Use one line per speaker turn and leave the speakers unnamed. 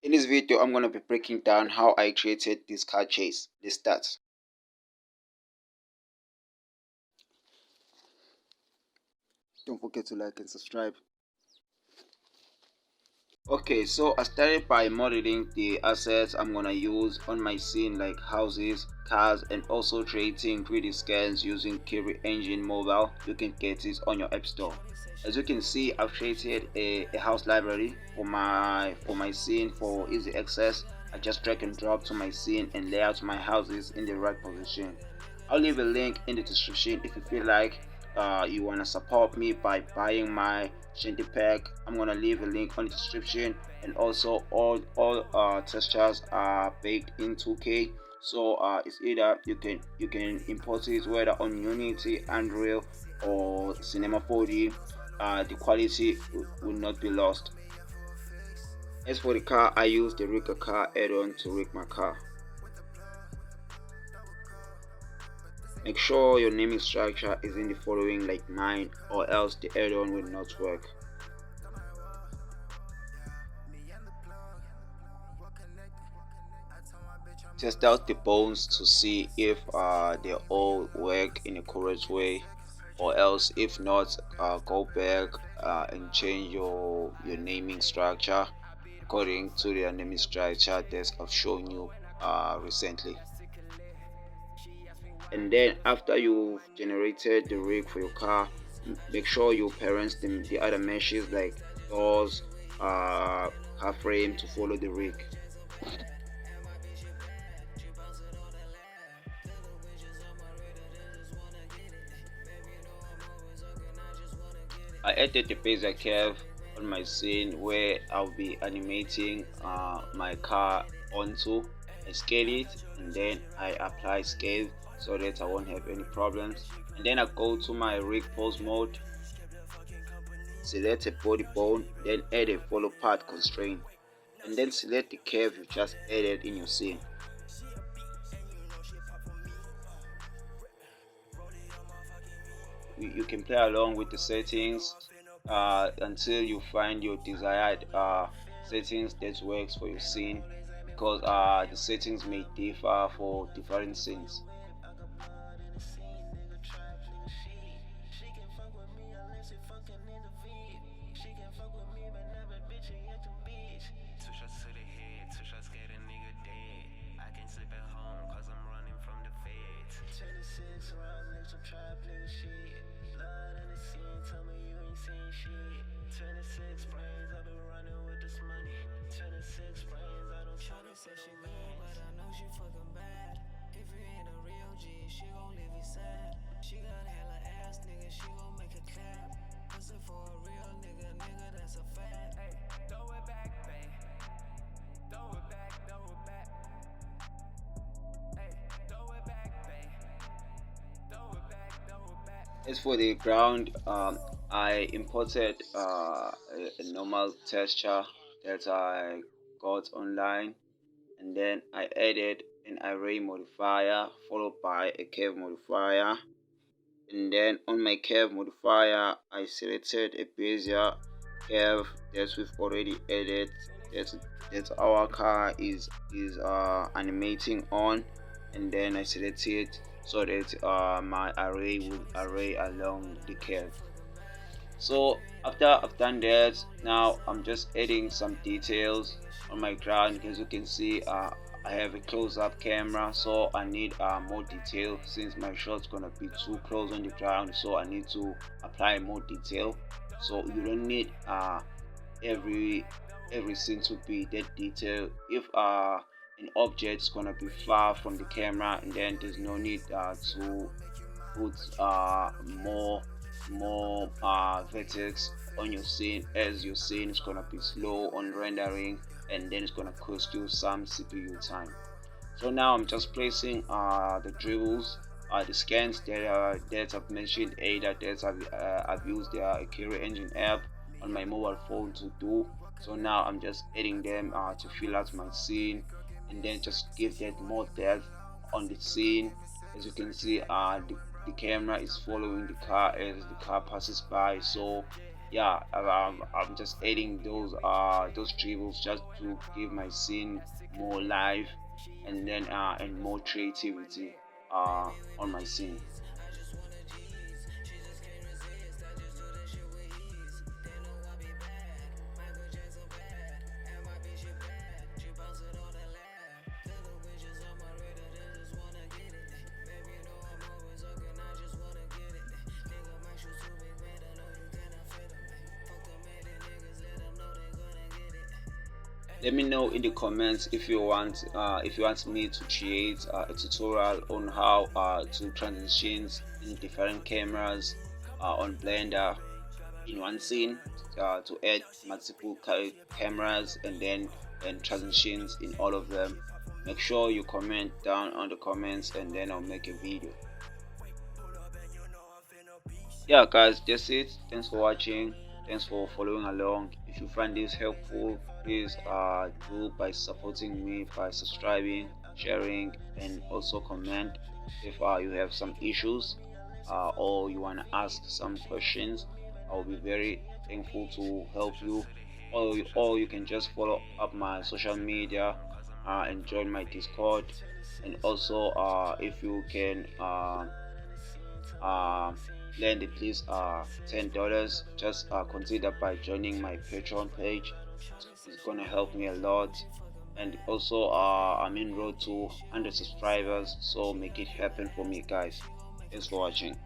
In this video, I'm going to be breaking down how I created this car chase. Let's start. Don't forget to like and subscribe. Okay, so I started by modeling the assets I'm gonna use on my scene, like houses, cars, and also creating 3D scans using Kiri Engine Mobile. You can get it on your app store. As you can see, I've created a house library for my scene for easy access. I just drag and drop to my scene and lay out my houses in the right position. I'll leave a link in the description if you feel like you want to support me by buying my shanty pack. I'm gonna leave a link on the description, and also all textures are baked in 2K, so it's either you can import it whether on Unity, Unreal, or Cinema 4D. The quality will not be lost. As for the car, I use the rig a car add-on to rig my car. Make sure your naming structure is in the following like mine, or else the add-on will not work. Test out the bones to see if they all work in a correct way, or else if not, go back and change your naming structure according to the naming structure that I've shown you recently. And then after you've generated the rig for your car, make sure you parent the other meshes like doors, car frame to follow the rig. I added the bezier curve on my scene where I'll be animating my car onto. I scale it and then I apply scale so that I won't have any problems. And then I go to my rig pose mode, select a body bone, then add a follow path constraint, and then select the curve you just added in your scene. You can play along with the settings until you find your desired settings that works for your scene, because the settings may differ for different scenes. As for the ground, I imported a normal texture that I got online, and then I added an array modifier followed by a curve modifier, and then on my curve modifier I selected a bezier curve that we've already added, that our car is animating on, and then I select it so that my array will array along the curve. So after I've done that, now I'm just adding some details on my ground. As you can see, I have a close-up camera, so I need more detail since my shot's gonna be too close on the ground, so I need to apply more detail. So you don't need every scene to be that detailed. If an object is gonna be far from the camera, and then there's no need to put more vertex on your scene, as your scene is gonna be slow on rendering, and then it's gonna cost you some CPU time. So now I'm just placing the dribbles, the scans that I've mentioned, either that I've used the Kiri Engine app on my mobile phone to do. So now I'm just adding them to fill out my scene, and then just give that more depth on the scene. As you can see, the camera is following the car as the car passes by, so yeah, I'm just adding those dribbles just to give my scene more life, and then and more creativity on my scene. Let me know in the comments if you want me to create a tutorial on how to transitions in different cameras on Blender in one scene, to add multiple cameras and then and transitions in all of them. Make sure you comment down on the comments, and then I'll make a video. Yeah guys, that's it. Thanks for watching, thanks for following along. If you find this helpful, please do by supporting me by subscribing, sharing, and also comment. If you have some issues or you want to ask some questions, I'll be very thankful to help you. Or you can just follow up my social media and join my Discord. And also if you can uh, lend at least $10, just consider by joining my Patreon page. It's gonna help me a lot. And also I'm in road to 100 subscribers, so make it happen for me guys. Thanks for watching.